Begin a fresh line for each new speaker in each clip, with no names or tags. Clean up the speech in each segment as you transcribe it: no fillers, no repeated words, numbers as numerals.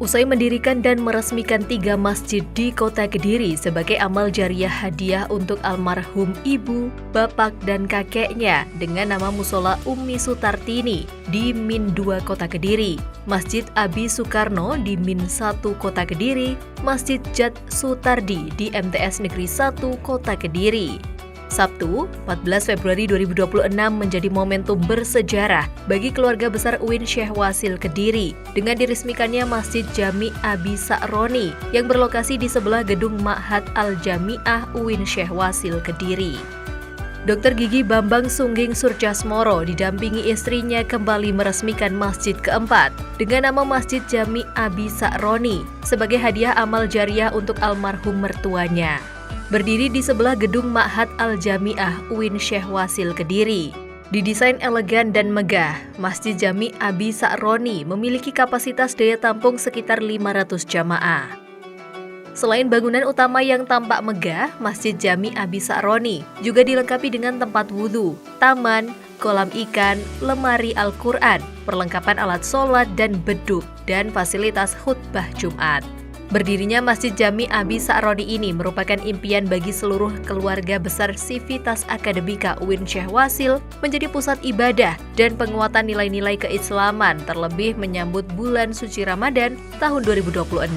Usai mendirikan dan meresmikan 3 masjid di Kota Kediri sebagai amal jariah hadiah untuk almarhum ibu, bapak, dan kakeknya dengan nama Musola Umi Sutartini di Min 2 Kota Kediri, Masjid Abi Soekarno di Min 1 Kota Kediri, Masjid Jat Sutardi di MTS Negeri 1 Kota Kediri. Sabtu, 14 Februari 2026 menjadi momentum bersejarah bagi keluarga besar UIN Syekh Wasil Kediri dengan diresmikannya Masjid Jami Abi Sa'roni yang berlokasi di sebelah gedung Ma'had Al-Jami'ah UIN Syekh Wasil Kediri. Dr. Gigi Bambang Sungging Surjasmoro didampingi istrinya kembali meresmikan masjid keempat dengan nama Masjid Jami Abi Sa'roni sebagai hadiah amal jariah untuk almarhum mertuanya. Berdiri di sebelah gedung Ma'had Al-Jami'ah UIN Syekh Wasil Kediri. Didesain elegan dan megah, Masjid Jami Abi Sa'roni memiliki kapasitas daya tampung sekitar 500 jamaah. Selain bangunan utama yang tampak megah, Masjid Jami Abi Sa'roni juga dilengkapi dengan tempat wudhu, taman, kolam ikan, lemari Al-Quran, perlengkapan alat sholat dan beduk, dan fasilitas khutbah Jumat. Berdirinya Masjid Jami Abi Sa'roni ini merupakan impian bagi seluruh keluarga besar Sivitas Akademika UIN Syekh Wasil menjadi pusat ibadah dan penguatan nilai-nilai keislaman terlebih menyambut bulan suci Ramadan tahun 2026.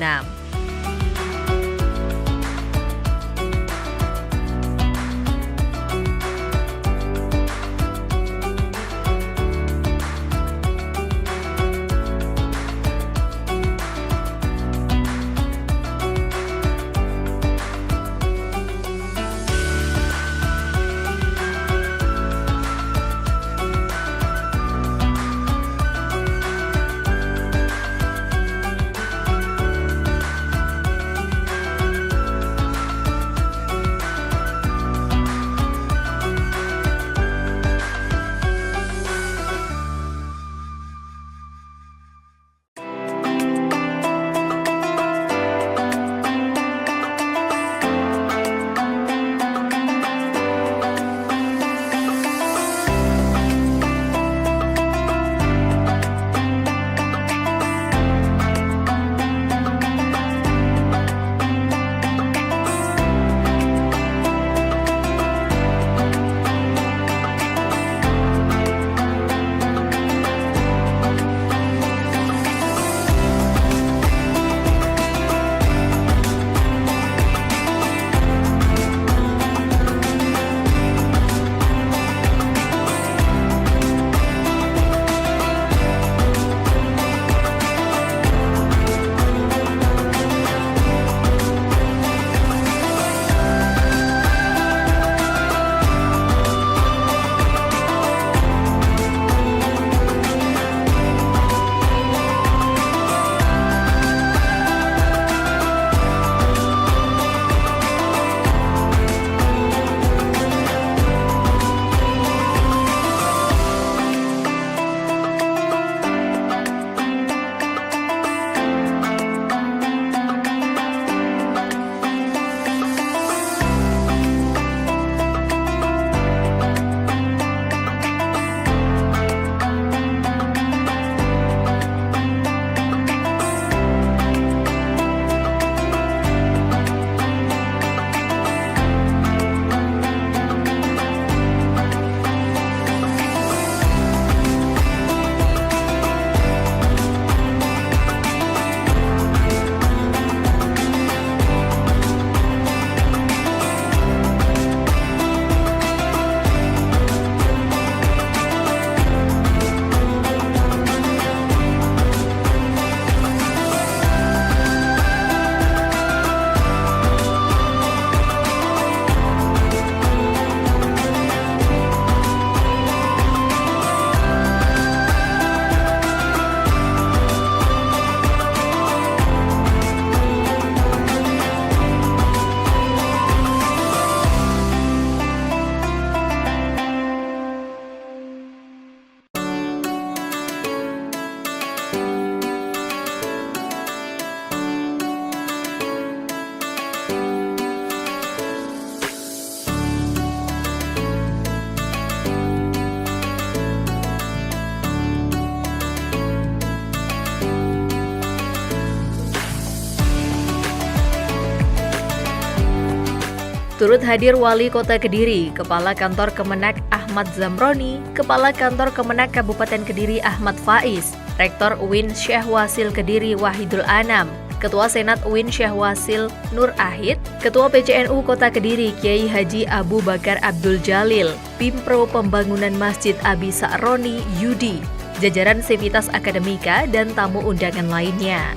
Turut hadir Wali Kota Kediri, Kepala Kantor Kemenak Ahmad Zamroni, Kepala Kantor Kemenak Kabupaten Kediri Ahmad Faiz, Rektor UIN Syekh Wasil Kediri Wahidul Anam, Ketua Senat UIN Syekh Wasil Nur Ahid, Ketua PCNU Kota Kediri Kiai Haji Abu Bakar Abdul Jalil, Pimpro Pembangunan Masjid Abi Sa'roni Yudi, jajaran Sivitas Akademika, dan tamu undangan lainnya.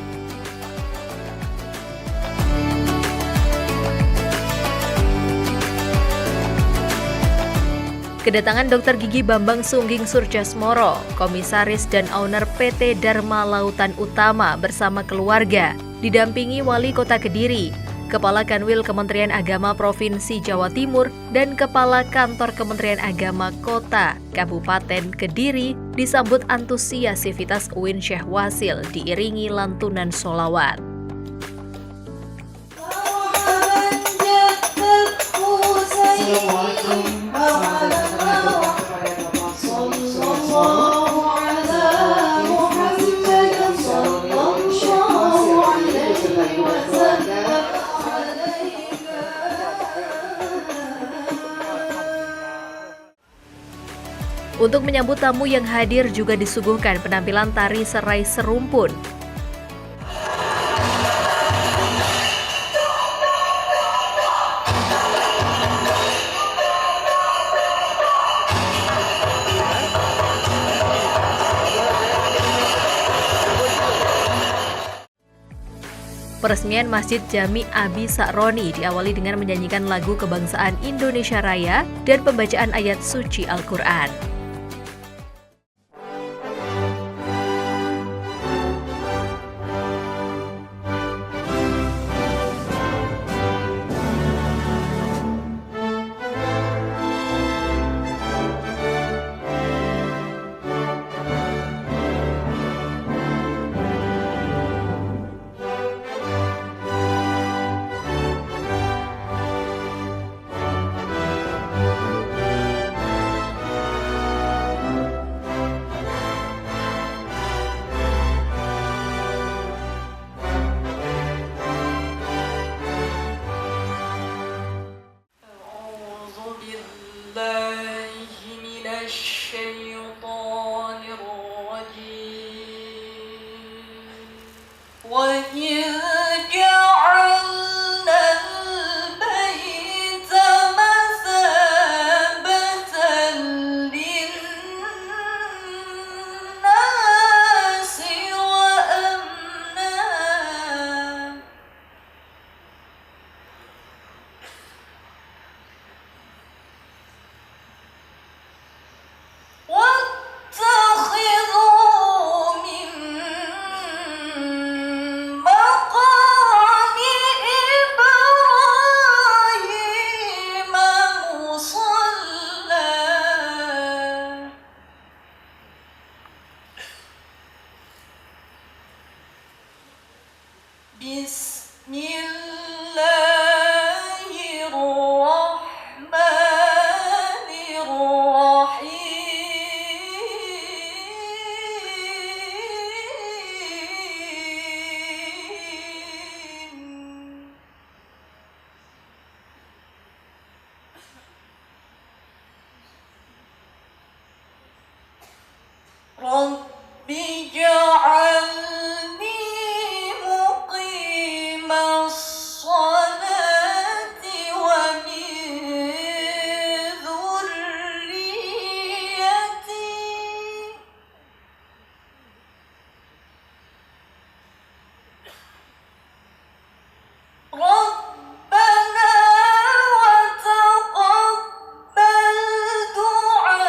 Kedatangan Dr. Gigi Bambang Sungging Surjasmoro, Komisaris dan Owner PT Dharma Lautan Utama bersama keluarga, didampingi Wali Kota Kediri, Kepala Kanwil Kementerian Agama Provinsi Jawa Timur, dan Kepala Kantor Kementerian Agama Kota Kabupaten Kediri, disambut antusias Sivitas UIN Syekh Wasil diiringi lantunan sholawat. Untuk menyambut tamu yang hadir juga disuguhkan penampilan tari serai serumpun. Peresmian Masjid Jami Abi Sa'roni diawali dengan menyanyikan lagu kebangsaan Indonesia Raya dan pembacaan ayat suci Al-Quran.
Rabbi ja'alni muqimas salati wa min dhurriyyati Rabbana wa taqabbal du'a.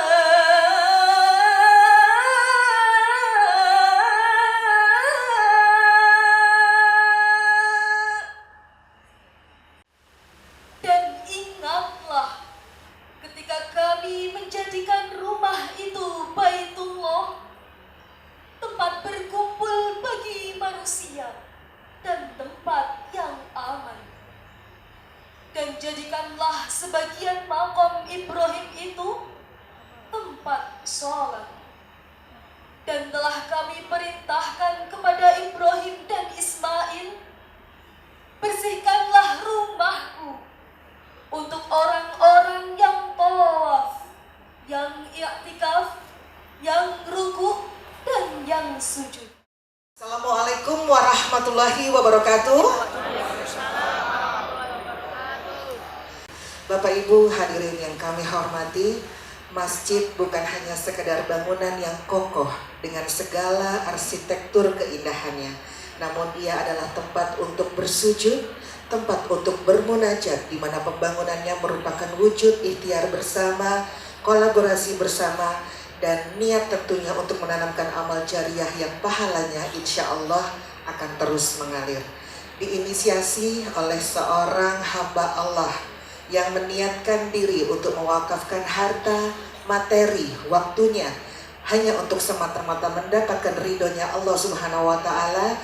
Dan ingatlah ketika kami menjadikan rumah itu Baitullah, tempat berkumpul bagi manusia dan tempat yang aman. Dan jadikanlah sebagian makom Ibrahim itu tempat sholat. Dan telah kami perintahkan kepada Ibrahim dan Ismail, bersihkanlah rumahku untuk yang ruku, dan yang sujud.
Assalamualaikum warahmatullahi wabarakatuh. Bapak Ibu hadirin yang kami hormati, masjid bukan hanya sekedar bangunan yang kokoh dengan segala arsitektur keindahannya, namun ia adalah tempat untuk bersujud, tempat untuk bermunajat, di mana pembangunannya merupakan wujud ikhtiar bersama, kolaborasi bersama, dan niat tentunya untuk menanamkan amal jariah yang pahalanya insya Allah akan terus mengalir. Diinisiasi oleh seorang hamba Allah yang meniatkan diri untuk mewakafkan harta, materi, waktunya hanya untuk semata-mata mendapatkan ridhonya Allah Subhanahu wa Ta'ala.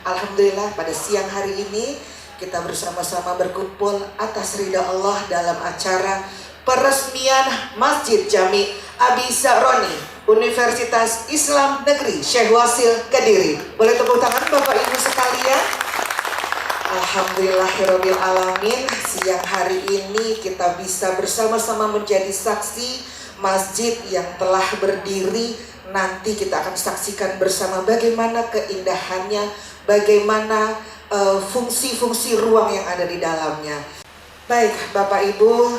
Alhamdulillah pada siang hari ini kita bersama-sama berkumpul atas ridha Allah dalam acara peresmian Masjid Jami Abi Sa'roni Universitas Islam Negeri Syekh Wasil Kediri. Boleh tepuk tangan Bapak Ibu sekalian. Alhamdulillahirabbil alamin, siang hari ini kita bisa bersama-sama menjadi saksi masjid yang telah berdiri. Nanti kita akan saksikan bersama bagaimana keindahannya, bagaimana fungsi-fungsi ruang yang ada di dalamnya. Baik Bapak Ibu,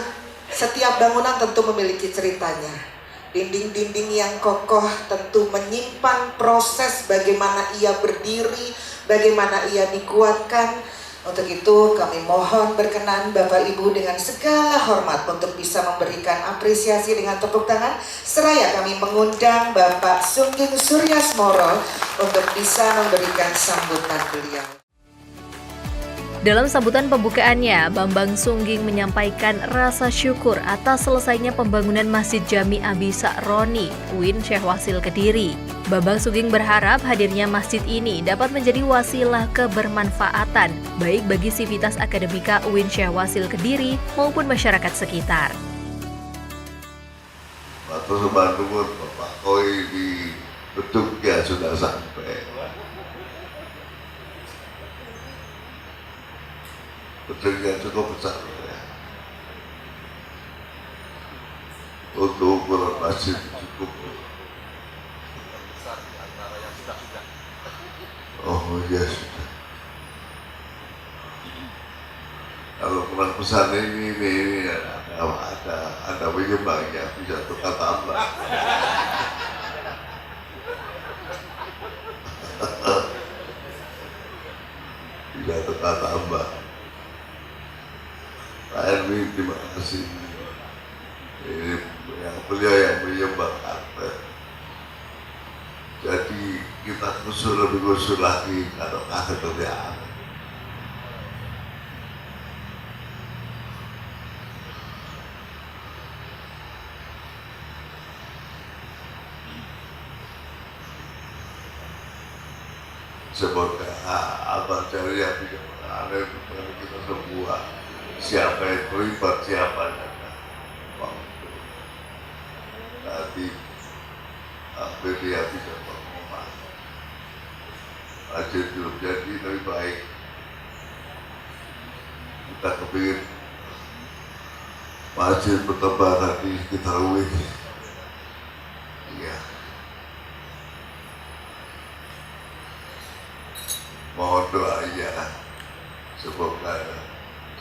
setiap bangunan tentu memiliki ceritanya. Dinding-dinding yang kokoh tentu menyimpan proses bagaimana ia berdiri, bagaimana ia dikuatkan. Untuk itu kami mohon berkenan Bapak Ibu dengan segala hormat untuk bisa memberikan apresiasi dengan tepuk tangan. Seraya kami mengundang Bapak Sungging Suryasmoro untuk bisa memberikan sambutan beliau.
Dalam sambutan pembukaannya, Bambang Sungging menyampaikan rasa syukur atas selesainya pembangunan Masjid Jami Abi Sa'roni, UIN Syekh Wasil Kediri. Bambang Sungging berharap hadirnya masjid ini dapat menjadi wasilah kebermanfaatan, baik bagi sivitas akademika UIN Syekh Wasil Kediri maupun masyarakat sekitar.
Waktu Subhanallah Bapak Koi di bentuknya sudah sampai. Bentuknya cukup besar ya. Untuk ukuran masjid cukup. Oh iya sudah. Kalau kurang besar ini ada penyumbangnya bisa tukar tambah. Bisa tukar tambah. Pak Erwin terima kasih. Ini yang beliau yang menyumbangkan. Jadi kita lebih khusus lagi kalau kerjaan. Semoga abang cari yang bisa mengalir kepada kita semua. Siapa yang terlibat, siapa yang waktu. Nanti hampir dia bisa mengomong. Masjid belum jadi lebih baik. Kita kepingin masjid bertebaran di sekitar UIN. Iya. Mohon doanya semoga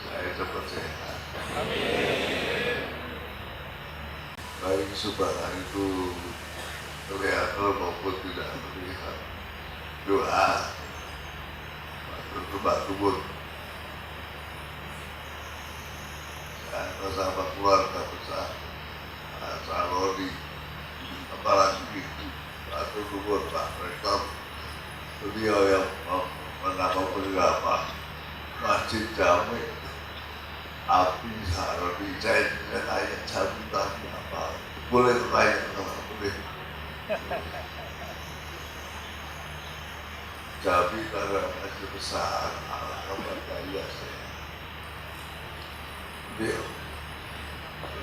saya cepat sehat. Amin. Baik subhanallah itu kelihatan maupun tidak terlihat. Doa untuk tubuh dan bersama keluarga besar Sa'roni, apalagi atau tubuh Pak Rektor beliau yang menambah beberapa Masjid Jami Abi Sa'roni. Saya tidak tanya sambutannya apa, boleh tanya kalau boleh. Jami karena masjid besar, alhamdulillah daya saya. Beliau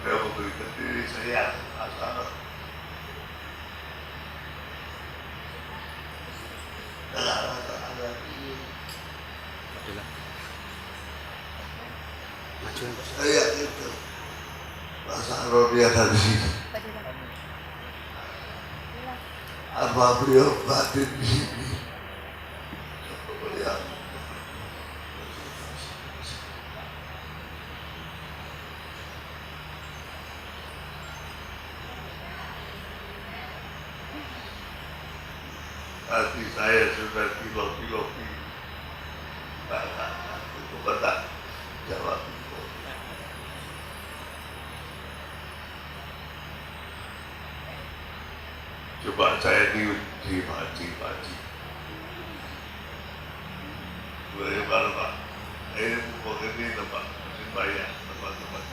memberikan diri saya asal. Saya itu Pak Sa'roni ada di sini. apa beliau batin di sini. Melihat hati saya sudah kilo-kilopi untuk betak jawab. Coba saya dipaci. Bagaimana Pak? Ini begini Pak, masih banyak teman-teman.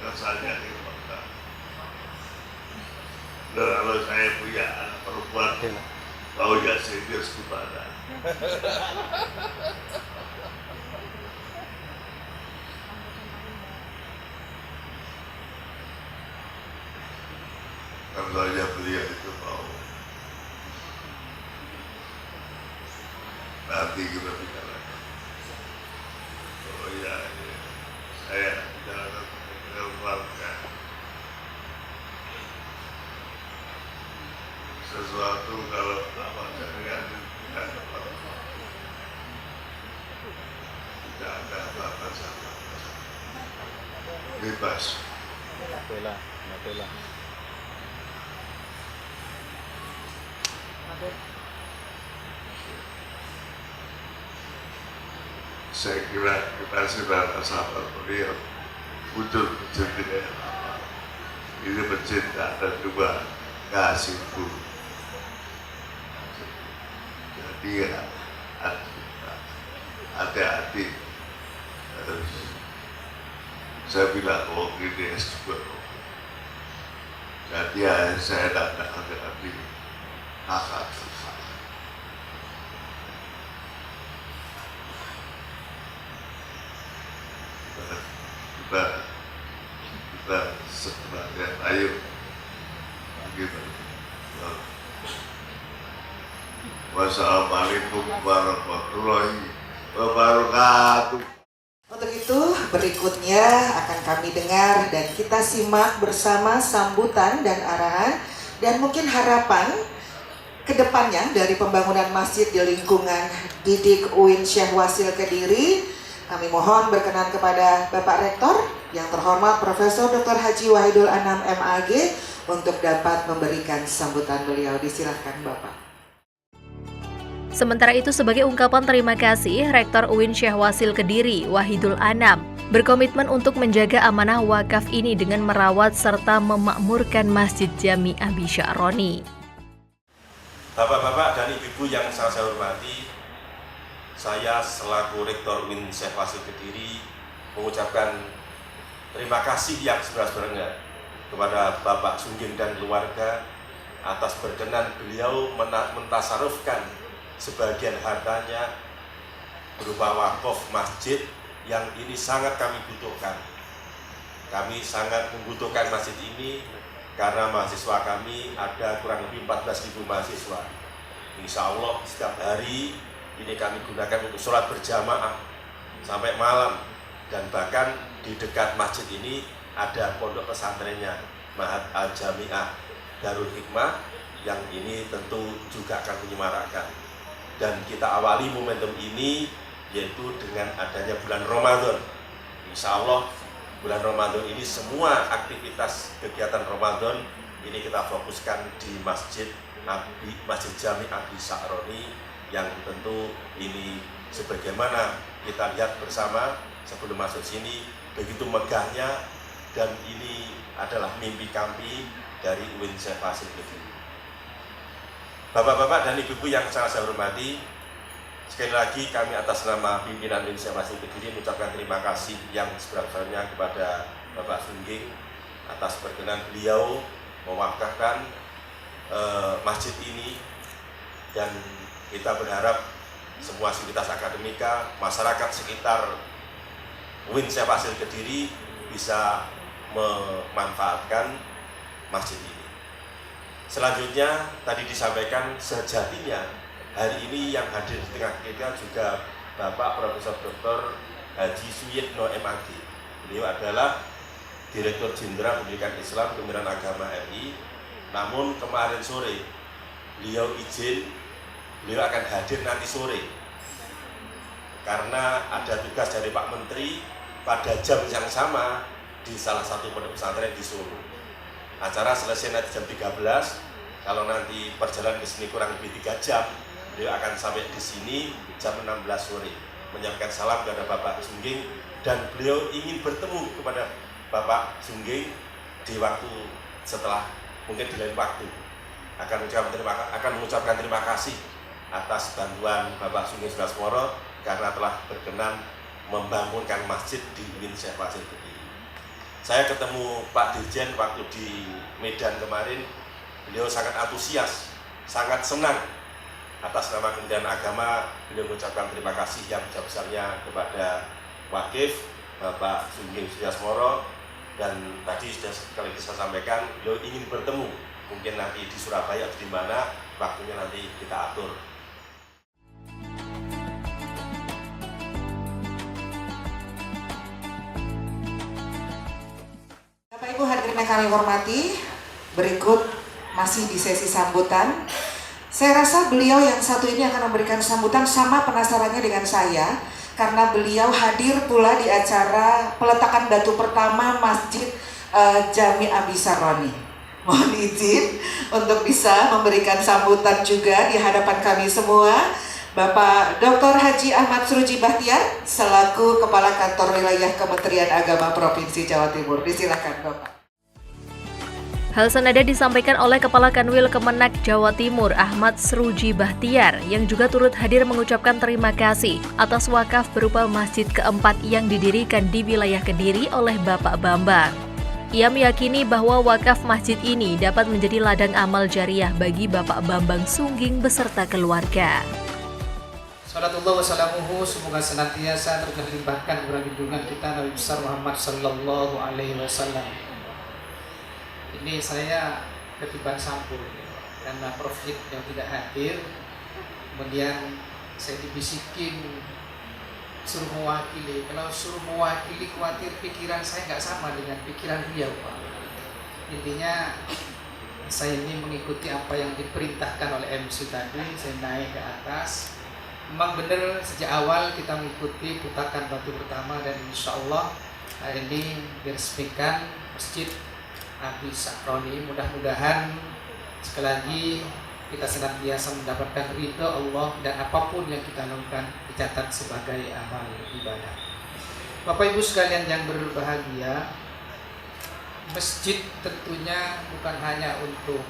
Rasanya ini Pak. Dan kalau saya punya anak perempuan, tahu ya serius gimana? Kalau saja beliau itu mau, nanti kita bicarakan. Oh ya, saya bicarakan dengan keluarga. Sesuatu kalau apa jaringan tidak dapat, tidak ada batasan, bebas.
Bela.
Saya kira kita sudah sahabat beliau wujud mencintai apa ini mencinta dan juga kasih bu. Jadi ya hati-hati. Saya bilang oh ini juga. Jadi ya saya datang hati-hati kakak. Kita sebenarnya ayo begitu. Wassalamualaikum warahmatullahi wabarakatuh.
Untuk itu berikutnya akan kami dengar dan kita simak bersama sambutan dan arahan dan mungkin harapan kedepannya dari pembangunan masjid di lingkungan Didik UIN Syekh Wasil Kediri. Kami mohon berkenan kepada Bapak Rektor yang terhormat Profesor Dr. Haji Wahidul Anam MAG untuk dapat memberikan sambutan beliau. Disilahkan Bapak.
Sementara itu sebagai ungkapan terima kasih, Rektor UIN Syekh Wasil Kediri, Wahidul Anam, berkomitmen untuk menjaga amanah wakaf ini dengan merawat serta memakmurkan Masjid Jami Abi Sya'roni.
Bapak-bapak dan ibu-ibu yang saya hormati, saya selaku Rektor UIN Syekh Wasil Kediri mengucapkan terima kasih yang sebenar-benarnya kepada Bapak Sungging dan keluarga atas berkenan beliau mentasarufkan sebagian hartanya berupa wakaf masjid yang ini sangat kami butuhkan. Kami sangat membutuhkan masjid ini karena mahasiswa kami ada kurang lebih 14.000 mahasiswa. Insya Allah setiap hari ini kami gunakan untuk sholat berjamaah sampai malam, dan bahkan di dekat masjid ini ada pondok pesantrennya Mahat Al-Jami'ah Darul Hikmah yang ini tentu juga akan menyemarakkan. Dan kita awali momentum ini yaitu dengan adanya bulan Ramadan. Insya Allah bulan Ramadan ini semua aktivitas kegiatan Ramadan ini kita fokuskan di Masjid Jami Abi Sya'roni yang tentu ini sebagaimana kita lihat bersama sebelum masuk sini begitu megahnya, dan ini adalah mimpi kami dari UIN Syekh Wasil Kediri. Bapak-bapak dan ibu-ibu yang sangat saya hormati, sekali lagi kami atas nama pimpinan UIN Syekh Wasil Kediri mengucapkan terima kasih yang sebenar-benarnya kepada Bapak Sungging atas berkenan beliau mewakafkan masjid ini, dan kita berharap semua sivitas akademika, masyarakat sekitar UIN Syekh Wasil Kediri bisa memanfaatkan masjid ini. Selanjutnya tadi disampaikan sejatinya hari ini yang hadir di tengah kita juga Bapak Profesor Dr. Haji Suyitno MAG. Beliau adalah Direktur Jenderal Pendidikan Islam Kementerian Agama RI. Namun kemarin sore beliau izin, beliau akan hadir nanti sore karena ada tugas dari Pak Menteri pada jam yang sama di salah satu pondok pesantren di Solo. Acara selesai nanti jam 13. Kalau nanti perjalanan ke sini kurang lebih 3 jam, beliau akan sampai di sini jam 16 sore menyampaikan salam kepada Bapak Sungging, dan beliau ingin bertemu kepada Bapak Sungging di waktu setelah, mungkin di lain waktu, akan mengucapkan terima kasih atas bantuan Bapak Sungging Sudarmoro karena telah berkenan membangunkan masjid di UIN Syekh Fasil Kediri. Saya ketemu Pak Dirjen waktu di Medan kemarin, beliau sangat antusias, sangat senang. Atas nama Kementerian Agama, beliau mengucapkan terima kasih yang besar-besarnya kepada Wakif Bapak Sungging Sudarmoro, dan tadi sudah sekali saya sampaikan beliau ingin bertemu, mungkin nanti di Surabaya atau di mana, waktunya nanti kita atur.
Bapak Ibu hadirin yang kami hormati, berikut masih di sesi sambutan. Saya rasa beliau yang satu ini akan memberikan sambutan, sama penasarannya dengan saya karena beliau hadir pula di acara peletakan batu pertama Masjid Jami Abi Saroni. Mohon izin untuk bisa memberikan sambutan juga di hadapan kami semua Bapak Dr. Haji Ahmad Suruji Bahtiar selaku Kepala Kantor Wilayah Kementerian Agama Provinsi Jawa Timur. Disilakan Bapak.
Hal senada disampaikan oleh Kepala Kanwil Kemenak Jawa Timur Ahmad Suruji Bahtiar yang juga turut hadir mengucapkan terima kasih atas wakaf berupa masjid keempat yang didirikan di wilayah Kediri oleh Bapak Bambang. Ia meyakini bahwa wakaf masjid ini dapat menjadi ladang amal jariah bagi Bapak Bambang Sungging beserta keluarga.
Salatullah wassalamuhu, semoga senantiasa terlimpahkan junjungan kita Nabi besar Muhammad sallallahu alaihi wasallam. Ini saya ketiban sampul karena Prof yang tidak hadir, kemudian saya dibisikin suruh mewakili. Kalau suruh mewakili, khawatir pikiran saya nggak sama dengan pikiran beliau, Pak. Intinya saya ini mengikuti apa yang diperintahkan oleh MC tadi. Saya naik ke atas. Memang benar sejak awal kita mengikuti peletakan batu pertama, dan insya Allah hari ini diresmikan Masjid Abi Saroni. Mudah-mudahan sekali lagi kita senantiasa mendapatkan ridha Allah dan apapun yang kita lakukan dicatat sebagai amal ibadah. Bapak Ibu sekalian yang berbahagia, masjid tentunya bukan hanya untuk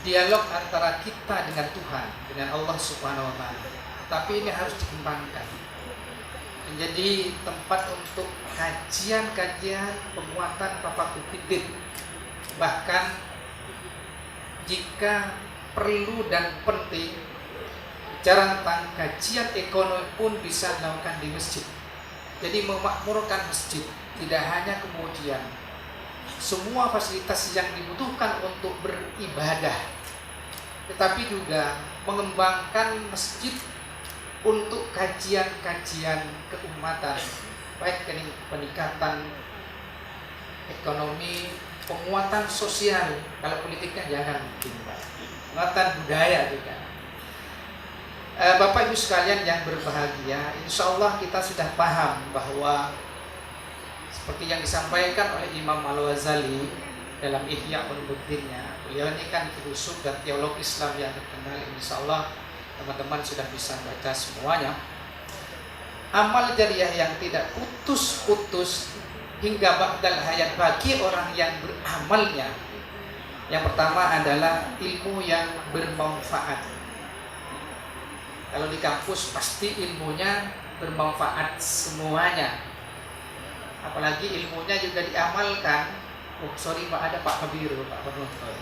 dialog antara kita dengan Tuhan, dengan Allah Subhanahu wa Ta'ala, tapi ini harus dikembangkan menjadi tempat untuk kajian-kajian penguatan tafaqquh fiddin. Bahkan jika perlu dan penting, bicara tentang kajian ekonomi pun bisa dilakukan di masjid. Jadi memakmurkan masjid, tidak hanya kemudian semua fasilitas yang dibutuhkan untuk beribadah, tetapi juga mengembangkan masjid untuk kajian-kajian keumatan, baik peningkatan ekonomi, penguatan sosial, kalau politiknya jangan mungkin, penguatan budaya juga. Bapak Ibu sekalian yang berbahagia, insya Allah kita sudah paham bahwa seperti yang disampaikan oleh Imam Al-Ghazali dalam Ihya Ulumuddinnya, beliau ini kan filosof dan teolog Islam yang terkenal. Insya Allah teman-teman sudah bisa baca semuanya. Amal jariah yang tidak putus-putus hingga ba'dal hayat bagi orang yang beramalnya, yang pertama adalah ilmu yang bermanfaat. Kalau di kampus pasti ilmunya bermanfaat semuanya, apalagi ilmunya juga diamalkan. Oh sorry Pak, ada Pak Kabiru, Pak penonton,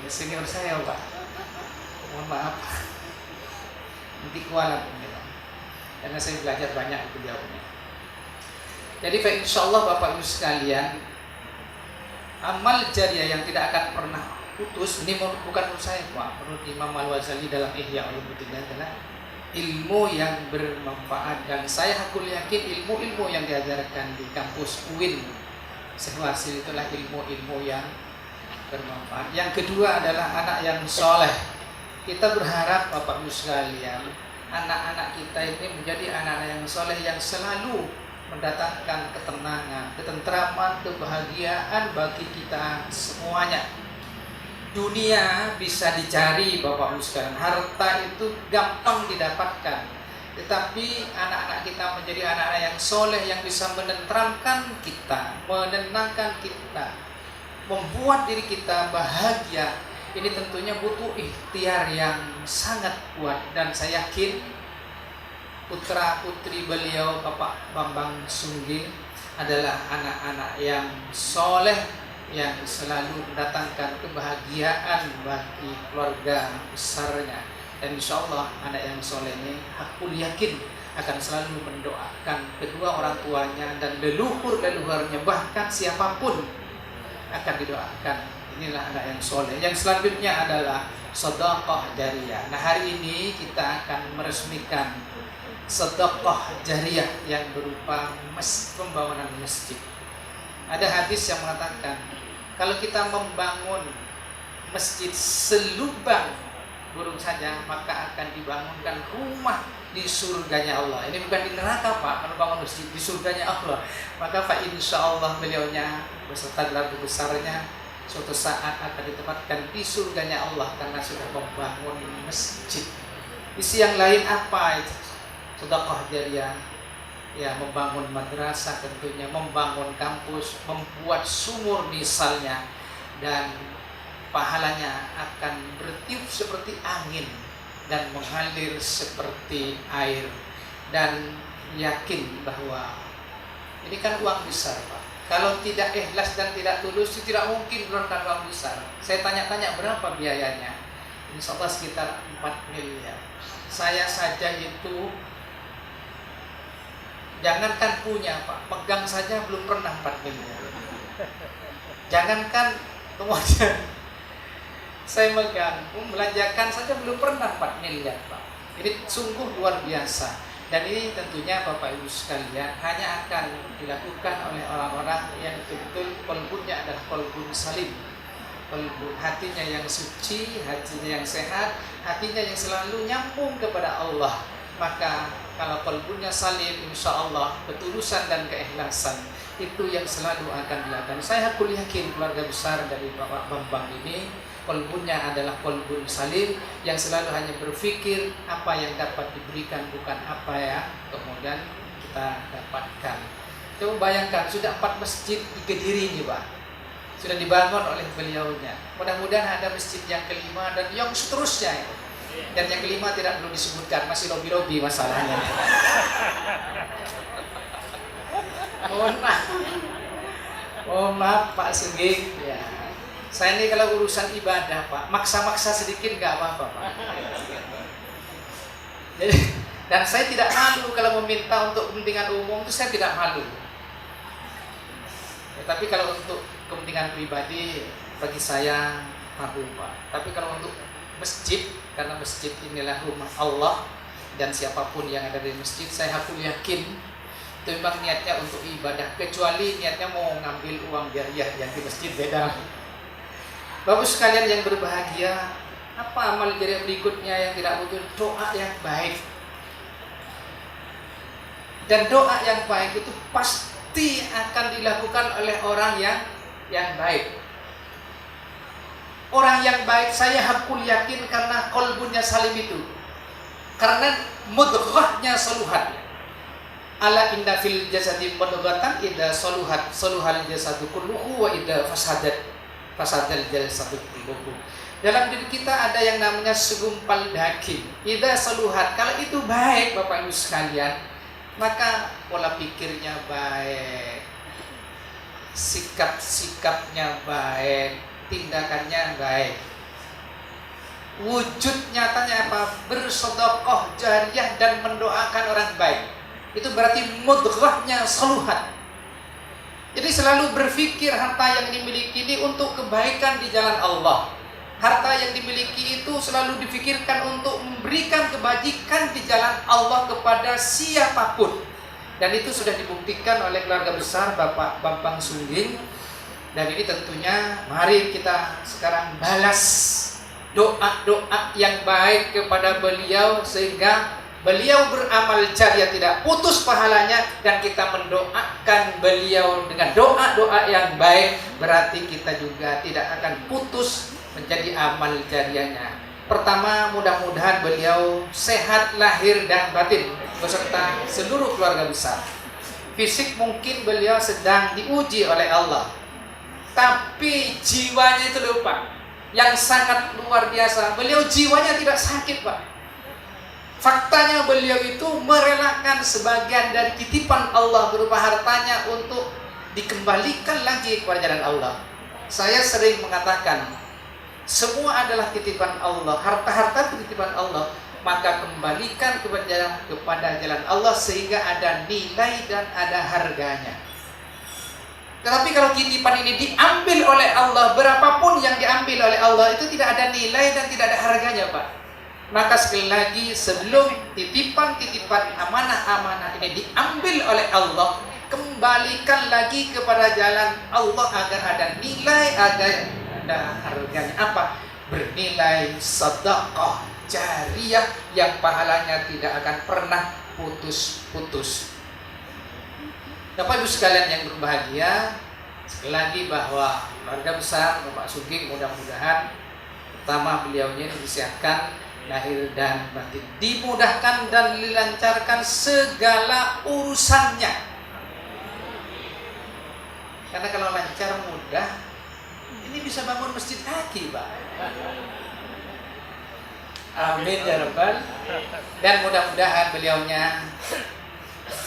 senior saya Pak, mohon maaf, nanti kualat karena saya belajar banyak itu jawabnya. Jadi insya Allah Bapak Ibu sekalian, amal jariah yang tidak akan pernah putus, ini bukan menurut saya Pak, menurut Imam Al-Ghazali dalam Ihya Ulumuddin adalah ilmu yang bermanfaat. Dan saya hakul yakin ilmu-ilmu yang diajarkan di kampus UIN Sehasil itulah ilmu-ilmu yang bermanfaat. Yang kedua adalah anak yang soleh. Kita berharap Bapak Ibu sekalian, anak-anak kita ini menjadi anak-anak yang soleh yang selalu mendatangkan ketenangan, ketentraman, kebahagiaan bagi kita semuanya. Dunia bisa dicari Bapak Ibu sekalian, harta itu gampang didapatkan, tetapi anak-anak kita menjadi anak-anak yang soleh yang bisa menenteramkan kita, menenangkan kita, membuat diri kita bahagia. Ini tentunya butuh ikhtiar yang sangat kuat, dan saya yakin putra putri beliau Bapak Bambang Sungging adalah anak-anak yang soleh yang selalu mendatangkan kebahagiaan bagi keluarga besarnya. Dan insya Allah anak yang soleh ini aku yakin akan selalu mendoakan kedua orang tuanya dan leluhur-leluhurnya, bahkan siapapun akan didoakan. Inilah anak yang soleh. Yang selanjutnya adalah sedekah jariyah. Nah, hari ini kita akan meresmikan sedekah jariyah yang berupa pembangunan masjid. Ada hadis yang mengatakan kalau kita membangun masjid selubang burung saja, maka akan dibangunkan rumah di surganya Allah. Ini bukan di neraka Pak, kalau bangun masjid di surganya Allah. Maka Pak insya Allah beliaunya beserta keluarga besarnya suatu saat akan ditempatkan di surganya Allah karena sudah membangun masjid. Isi yang lain apa itu? Sedekah jariyah, ya membangun madrasah tentunya, membangun kampus, membuat sumur misalnya, dan pahalanya akan bertiup seperti angin dan mengalir seperti air. Dan yakin bahwa ini kan uang besar Pak. Kalau tidak ikhlas dan tidak tulus, tidak mungkin mengeluarkan uang besar. Saya tanya-tanya berapa biayanya. Insya Allah sekitar 4 miliar. Saya saja itu jangankan punya Pak, pegang saja belum pernah 4 miliar. Jangankan kemudian saya megang, membelanjakan saja belum pernah 4 miliar Pak. Ini sungguh luar biasa. Dan ini tentunya Bapak Ibu sekalian hanya akan dilakukan oleh orang-orang yang betul-betul kolbunya adalah kolbun salim, kolbun hatinya yang suci, hatinya yang sehat, hatinya yang selalu nyambung kepada Allah. Maka kalau kolbunya salim, insya Allah ketulusan dan keikhlasan itu yang selalu akan dilakukan. Saya yakin keluarga besar dari Bapak Bambang ini kolbunya adalah kolbun salim yang selalu hanya berpikir apa yang dapat diberikan, bukan apa yang kemudian kita dapatkan. Coba bayangkan, sudah 4 masjid di Kediri ini Pak, sudah dibangun oleh beliaunya. Mudah-mudahan ada masjid yang kelima dan yang seterusnya. Dan yang kelima tidak perlu disebutkan, masih lobi-lobi masalahnya. Mohon maaf Pak Sungging ya. Saya ini kalau urusan ibadah Pak, maksa-maksa sedikit nggak apa-apa Pak. Jadi, dan saya tidak malu kalau meminta untuk kepentingan umum itu saya tidak malu. Ya, tapi kalau untuk kepentingan pribadi bagi saya malu Pak. Tapi kalau untuk masjid, karena masjid inilah rumah Allah dan siapapun yang ada di masjid, saya yakin itu memang niatnya untuk ibadah, kecuali niatnya mau ngambil uang jariyah yang di masjid beda. Bapak sekalian yang berbahagia, apa amal jariyah berikutnya yang tidak butuh? Doa yang baik. Dan doa yang baik itu pasti akan dilakukan oleh orang yang baik. Orang yang baik saya hakul yakin karena kolbunya salim itu. Karena mudghahnya saluhat. Ala inna fil jasadi mudghatan idza saluhat saluhal jasadu kulluhu wa idza fasadal jasadu kulluhu. Dalam diri kita ada yang namanya segumpal daging. Idza saluhat, kalau itu baik Bapak Ibu sekalian, maka pola pikirnya baik, sikap-sikapnya baik, tindakannya baik. Wujud nyatanya apa? Bersedekah jariyah dan mendoakan orang baik. Itu berarti mudghahnya saluhat. Jadi selalu berpikir harta yang dimiliki ini untuk kebaikan di jalan Allah. Harta yang dimiliki itu selalu dipikirkan untuk memberikan kebajikan di jalan Allah kepada siapapun. Dan itu sudah dibuktikan oleh keluarga besar Bapak Bambang Sungging. Dan ini tentunya mari kita sekarang balas doa-doa yang baik kepada beliau, sehingga beliau beramal jariah tidak putus pahalanya, dan kita mendoakan beliau dengan doa-doa yang baik, berarti kita juga tidak akan putus menjadi amal jariahnya. Pertama, mudah-mudahan beliau sehat lahir dan batin beserta seluruh keluarga besar. Fisik mungkin beliau sedang diuji oleh Allah, tapi jiwanya itu lupa, yang sangat luar biasa. Beliau jiwanya tidak sakit, Pak. Faktanya beliau itu merelakan sebagian dari titipan Allah berupa hartanya untuk dikembalikan lagi kepada jalan Allah. Saya sering mengatakan, semua adalah titipan Allah, harta-harta itu titipan Allah, maka kembalikan kepada jalan Allah sehingga ada nilai dan ada harganya. Tetapi kalau titipan ini diambil oleh Allah, berapapun yang diambil oleh Allah itu tidak ada nilai dan tidak ada harganya, Pak. Maka sekali lagi, sebelum titipan-titipan amanah-amanah ini diambil oleh Allah, kembalikan lagi kepada jalan Allah agar ada nilai, agar ada harganya. Apa? Bernilai sedekah jariah yang pahalanya tidak akan pernah putus-putus. Bapak Ibu sekalian yang berbahagia, sekali lagi bahwa keluarga besar Bapak Sungging mudah-mudahan pertama beliaunya disiapkan lahir dan batin, dimudahkan dan dilancarkan segala urusannya. Karena kalau lancar mudah, ini bisa bangun masjid lagi, Pak. Amin ya Rabbal. Dan mudah-mudahan beliaunya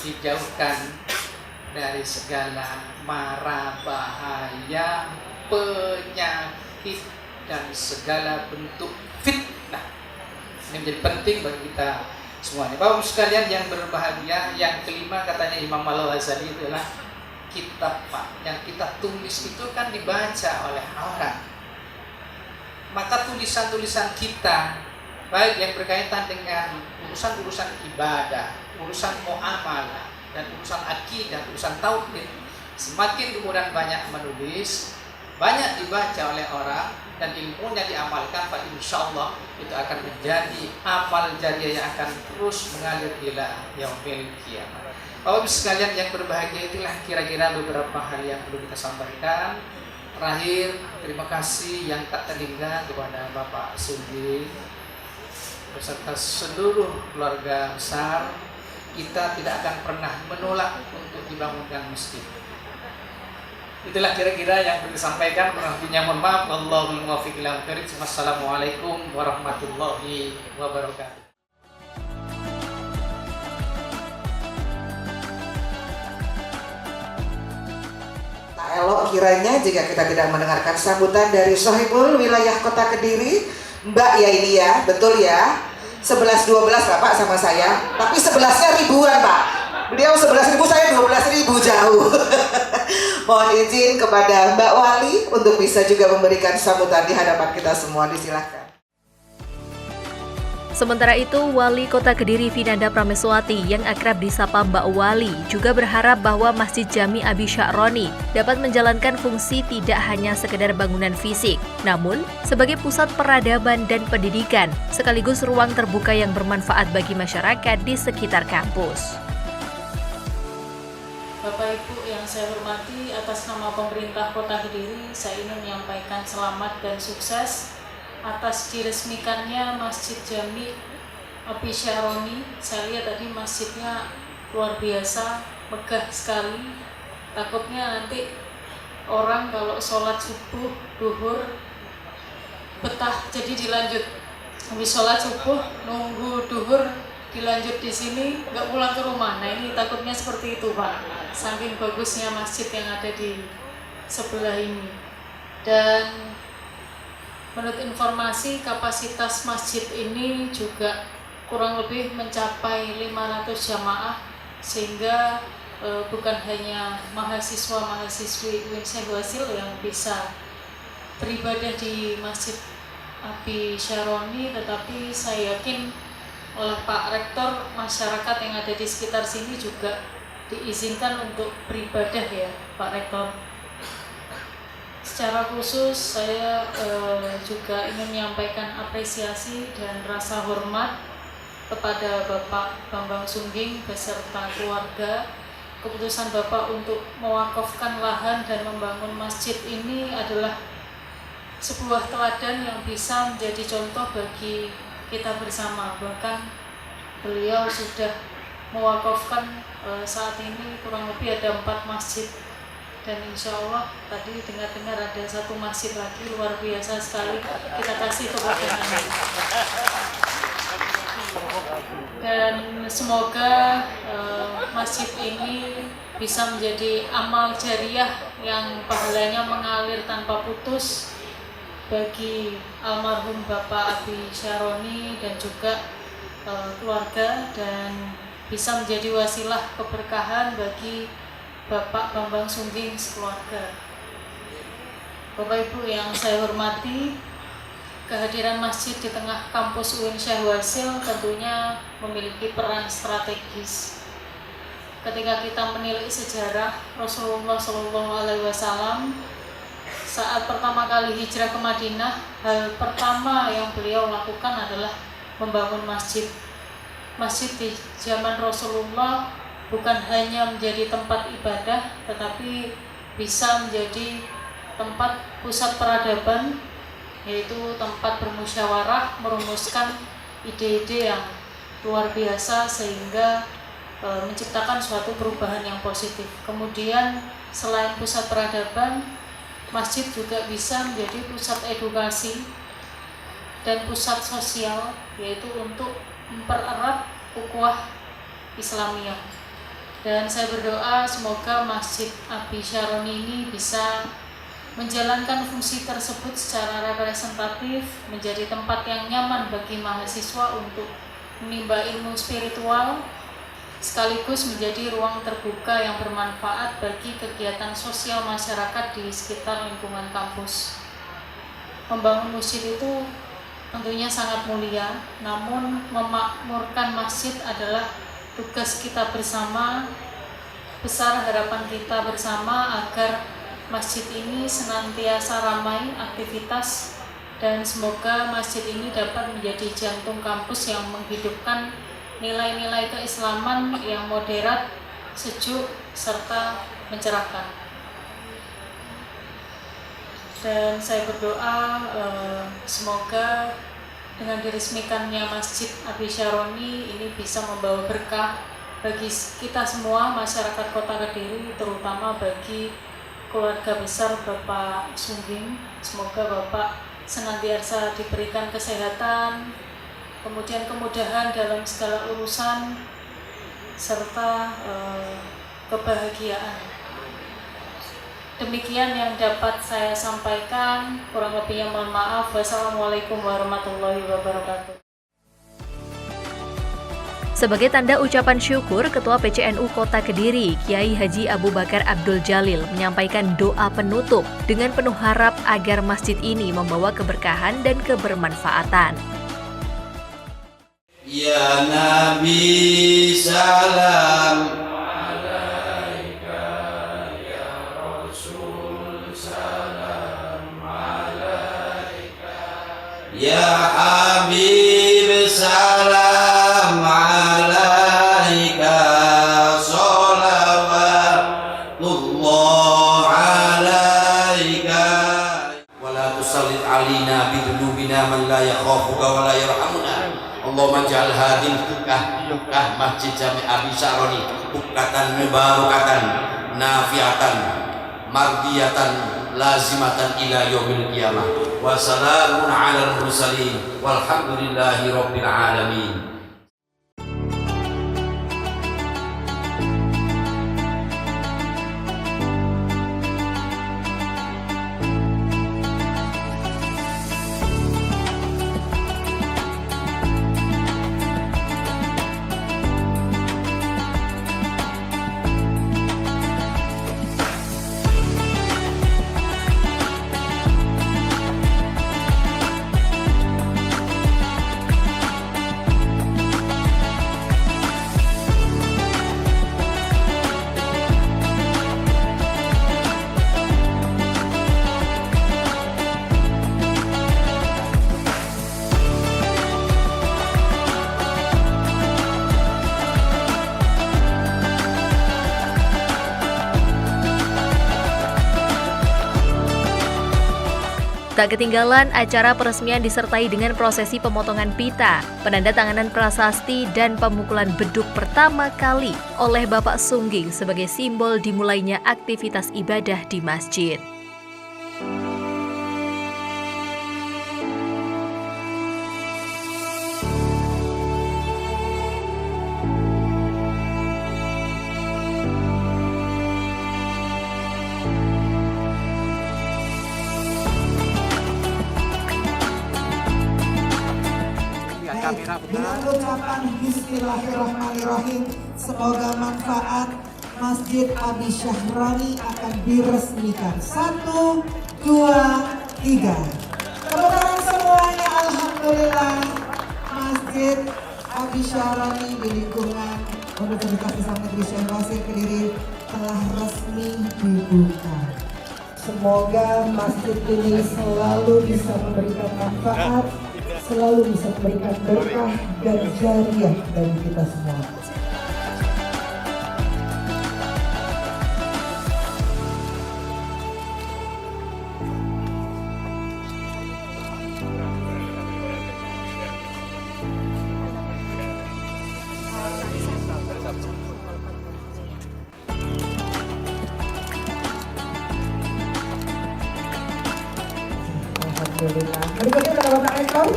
dijauhkan dari segala mara bahaya, penyakit, dan segala bentuk fitnah. Ini menjadi penting bagi kita semuanya. Bapak Ibu sekalian yang berbahagia, yang kelima katanya Imam Al-Ghazali adalah kitab, Pak. Yang kita tulis itu kan dibaca oleh orang. Maka tulisan-tulisan kita, baik yang berkaitan dengan urusan-urusan ibadah, urusan muamalah, dan urusan akidah, urusan tauhid, semakin kemudian banyak menulis, banyak dibaca oleh orang, dan ilmunya diamalkan, Pak, insya Allah itu akan menjadi amal jariah yang akan terus mengalir ila yaumil qiyamah. Bapak Ibu sekalian yang berbahagia, itulah kira-kira beberapa hal yang perlu kita sampaikan. Terakhir, terima kasih yang tak terhingga kepada Bapak Sungging beserta seluruh keluarga besar. Kita tidak akan pernah menolak untuk dibangunkan masjid. Itulah kira-kira yang perlu disampaikan. Kurang lebihnya mohon maaf. Wallahul muwaffiq ila aqwamit thoriq. Wassalamualaikum warahmatullahi wabarakatuh.
Tak elok kiranya jika kita tidak mendengarkan sambutan dari Sohibul Wilayah Kota Kediri, Mbak ya ini ya, betul ya. 11-12 Bapak sama saya, tapi 11-nya ribuan Pak. Beliau 11.000, saya 12.000, jauh. Mohon izin kepada Mbak Wali untuk bisa juga memberikan sambutan di hadapan kita semua, disilahkan.
Sementara itu, Wali Kota Kediri Vinanda Prameswati yang akrab disapa Mbak Wali juga berharap bahwa Masjid Jami Abi Sya'roni dapat menjalankan fungsi tidak hanya sekedar bangunan fisik, namun sebagai pusat peradaban dan pendidikan, sekaligus ruang terbuka yang bermanfaat bagi masyarakat di sekitar kampus.
Bapak Ibu yang saya hormati, atas nama pemerintah Kota Kediri, saya ingin menyampaikan selamat dan sukses atas diresmikannya Masjid Jami Abi Sya'roni. Saya lihat tadi masjidnya luar biasa, megah sekali. Takutnya nanti orang kalau sholat subuh, duhur, betah jadi dilanjut. Habis sholat subuh, nunggu duhur, dilanjut di sini, nggak pulang ke rumah. Nah ini takutnya seperti itu Pak, saking bagusnya masjid yang ada di sebelah ini. Dan menurut informasi, kapasitas masjid ini juga kurang lebih mencapai 500 jamaah, sehingga bukan hanya mahasiswa-mahasiswi UIN Syekh Wasil yang bisa beribadah di Masjid Abi Sya'roni, tetapi saya yakin oleh Pak Rektor, masyarakat yang ada di sekitar sini juga diizinkan untuk beribadah ya Pak Rektor. Secara khusus saya juga ingin menyampaikan apresiasi dan rasa hormat kepada Bapak Bambang Sungging beserta keluarga. Keputusan Bapak untuk mewakafkan lahan dan membangun masjid ini adalah sebuah teladan yang bisa menjadi contoh bagi kita bersama. Bahkan beliau sudah mewakafkan saat ini kurang lebih ada 4 masjid. Dan insya Allah tadi dengar-dengar ada 1 masjid lagi, luar biasa sekali. Kita kasih tepuk tangan. Dan semoga masjid ini bisa menjadi amal jariah yang pahalanya mengalir tanpa putus bagi almarhum Bapak Abi Syaroni dan juga keluarga, dan bisa menjadi wasilah keberkahan bagi Bapak Bambang Sungging sekeluarga. Bapak Ibu yang saya hormati, kehadiran masjid di tengah kampus UIN Syekh Wasil tentunya memiliki peran strategis. Ketika kita menilik sejarah Rasulullah SAW saat pertama kali hijrah ke Madinah, hal pertama yang beliau lakukan adalah membangun masjid. Masjid di zaman Rasulullah bukan hanya menjadi tempat ibadah, tetapi bisa menjadi tempat pusat peradaban, yaitu tempat bermusyawarah, merumuskan ide-ide yang luar biasa sehingga menciptakan suatu perubahan yang positif. Kemudian selain pusat peradaban, masjid juga bisa menjadi pusat edukasi dan pusat sosial, yaitu untuk mempererat ukhuwah Islamiyah. Dan saya berdoa semoga Masjid Abi Syaroni ini bisa menjalankan fungsi tersebut secara representatif, menjadi tempat yang nyaman bagi mahasiswa untuk menimba ilmu spiritual, sekaligus menjadi ruang terbuka yang bermanfaat bagi kegiatan sosial masyarakat di sekitar lingkungan kampus. Membangun masjid itu tentunya sangat mulia, namun memakmurkan masjid adalah tugas kita bersama. Besar harapan kita bersama agar masjid ini senantiasa ramai aktivitas, dan semoga masjid ini dapat menjadi jantung kampus yang menghidupkan nilai-nilai keislaman yang moderat, sejuk, serta mencerahkan. Dan saya berdoa semoga dengan diresmikannya Masjid Abi Syaroni ini bisa membawa berkah bagi kita semua masyarakat Kota Kediri, terutama bagi keluarga besar Bapak Sungging. Semoga Bapak senantiasa diberikan kesehatan, kemudian kemudahan dalam segala urusan, serta kebahagiaan. Demikian yang dapat saya sampaikan, kurang lebihnya mohon maaf. Wassalamualaikum warahmatullahi wabarakatuh.
Sebagai tanda ucapan syukur, Ketua PCNU Kota Kediri, Kiai Haji Abu Bakar Abdul Jalil, menyampaikan doa penutup dengan penuh harap agar masjid ini membawa keberkahan dan kebermanfaatan.
Ya Nabi salam ya Habib salam alaika salawatullah alaika wala tusallit alina bidunubina man la yakhafuka wa la yarhamuna. Allahumma ja'al hadin bukkah Masjid Jami Abi Syaroni bukkatan mubarakatan nafiatan mardiyatan lazimatan ila yaumil qiyamah. Wassalamun ala mursalin walhamdulillahi rabbil alamin.
Tak ketinggalan, acara peresmian disertai dengan prosesi pemotongan pita, penandatanganan prasasti, dan pemukulan beduk pertama kali oleh Bapak Sungging sebagai simbol dimulainya aktivitas ibadah di masjid.
Dengan ucapan Bismillahirrahmanirrahim, semoga manfaat Masjid Abi Syahroni akan diresmikan. 1, 2, 3. Tepuk tangan semuanya. Alhamdulillah, Masjid Abi Syahroni di lingkungan Universitas Islam Negeri Syekh Basir Kediri telah resmi dibuka. Semoga masjid ini selalu bisa memberikan manfaat, selalu bisa memberikan berkah dan jariah bagi kita semua. Alhamdulillah. Berikutnya pada Bapak Rektor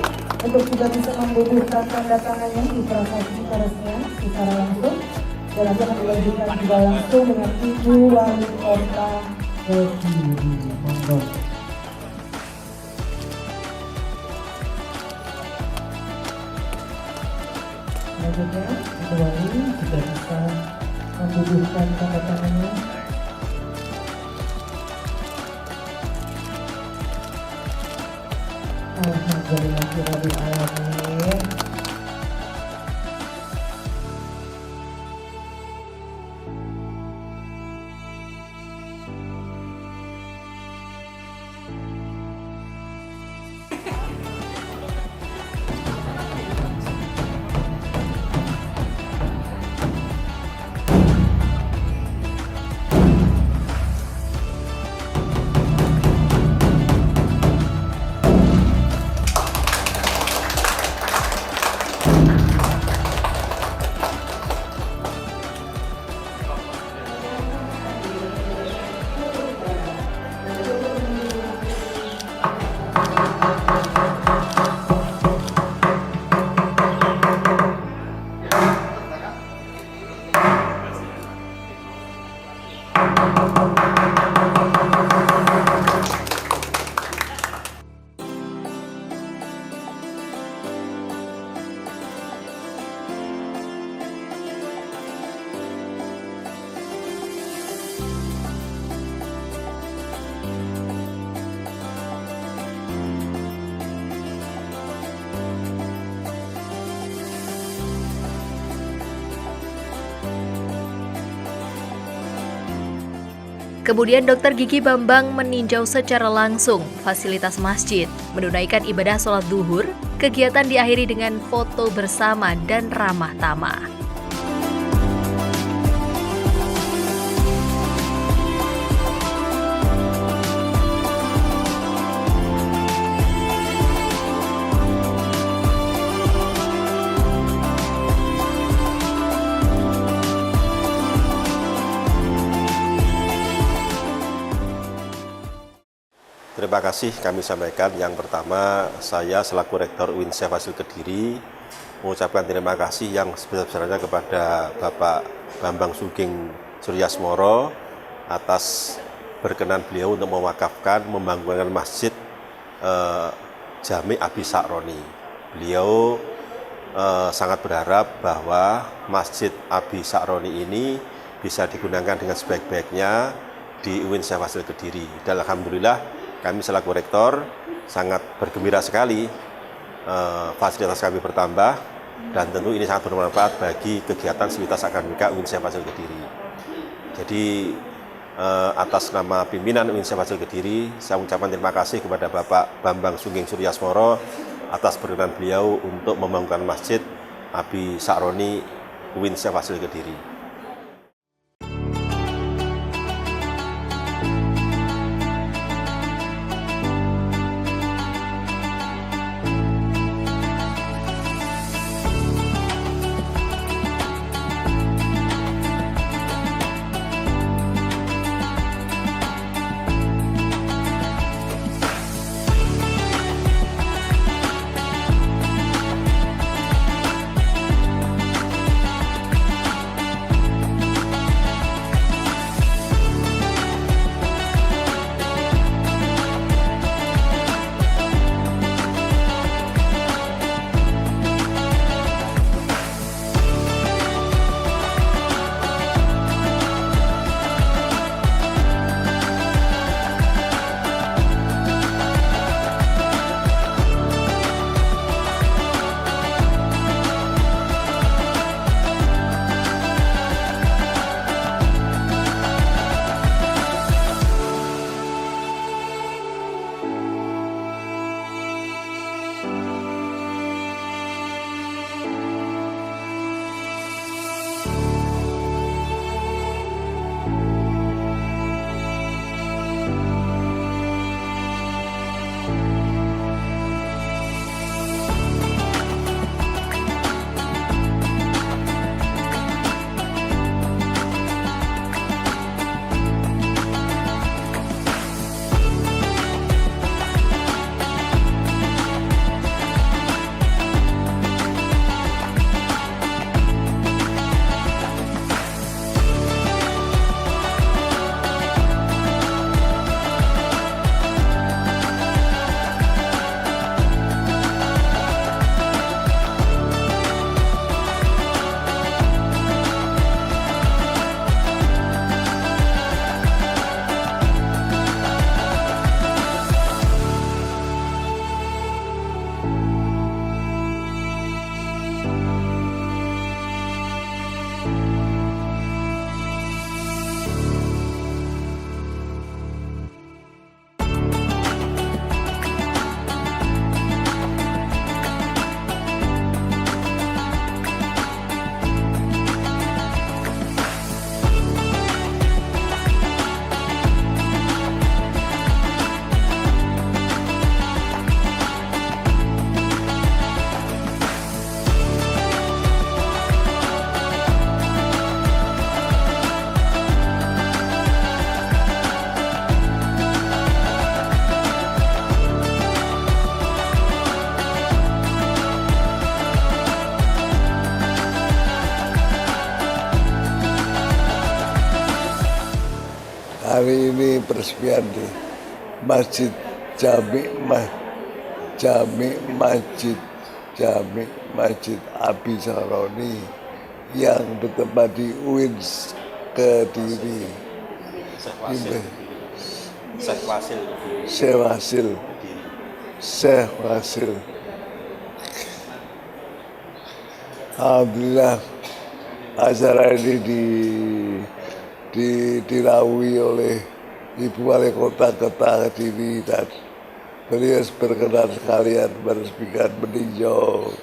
untuk juga bisa membubuhkan tanda tangannya di prasasti peresmian secara langsung dan nanti akan dilanjutkan juga langsung dengan Ibu Wali Kota Kediri. Monggo. Selanjutnya Ibu Wali juga bisa membubuhkan tanda tangannya. Alhamdulillahirabbil alamin.
Kemudian Dr. Gigi Bambang meninjau secara langsung fasilitas masjid, menunaikan ibadah sholat zuhur, kegiatan diakhiri dengan foto bersama dan ramah tamah.
Terima kasih kami sampaikan. Yang pertama, saya selaku Rektor UIN Syekh Basir Kediri mengucapkan terima kasih yang sebesar-besarnya kepada Bapak Bambang Sungging Suryasmoro atas berkenan beliau untuk mewakafkan membangunkan masjid Jami Abi Syahroni. Beliau sangat berharap bahwa Masjid Abi Syahroni ini bisa digunakan dengan sebaik-baiknya di UIN Syekh Basir Kediri. Dan alhamdulillah kami selaku rektor sangat bergembira sekali fasilitas kami bertambah dan tentu ini sangat bermanfaat bagi kegiatan sivitas akademika UIN Syekh Basir Kediri. Jadi atas nama pimpinan UIN Syekh Basir Kediri, saya mengucapkan terima kasih kepada Bapak Bambang Sungging Suryasmoro atas berkenan beliau untuk membangunkan Masjid Abi Syahroni UIN Syekh Basir Kediri.
peresmian di Masjid Masjid Abi Sahroni yang bertempat di UIN Kediri. Syekh Wasil. Alhamdulillah acara ini dirawi oleh Ibu Wali Kota Kediri dan beliau berkenan sekalian meresmikan meninjau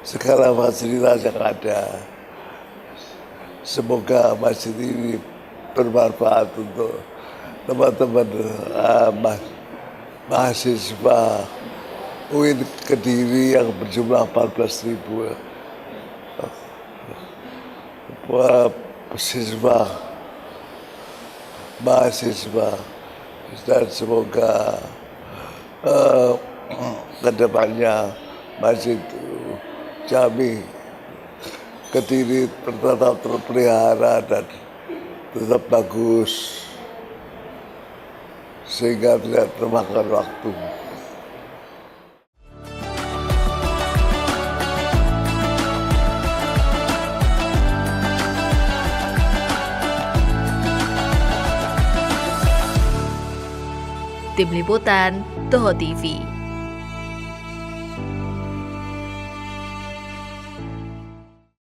segala fasilitas yang ada. Semoga masjid ini bermanfaat untuk teman-teman mahasiswa UIN Kediri yang berjumlah 14.000 mahasiswa dan semoga kedepannya Masjid Jami Kediri tetap terpelihara dan tetap bagus sehingga tidak termakan waktu.
Tim Liputan, Toho TV.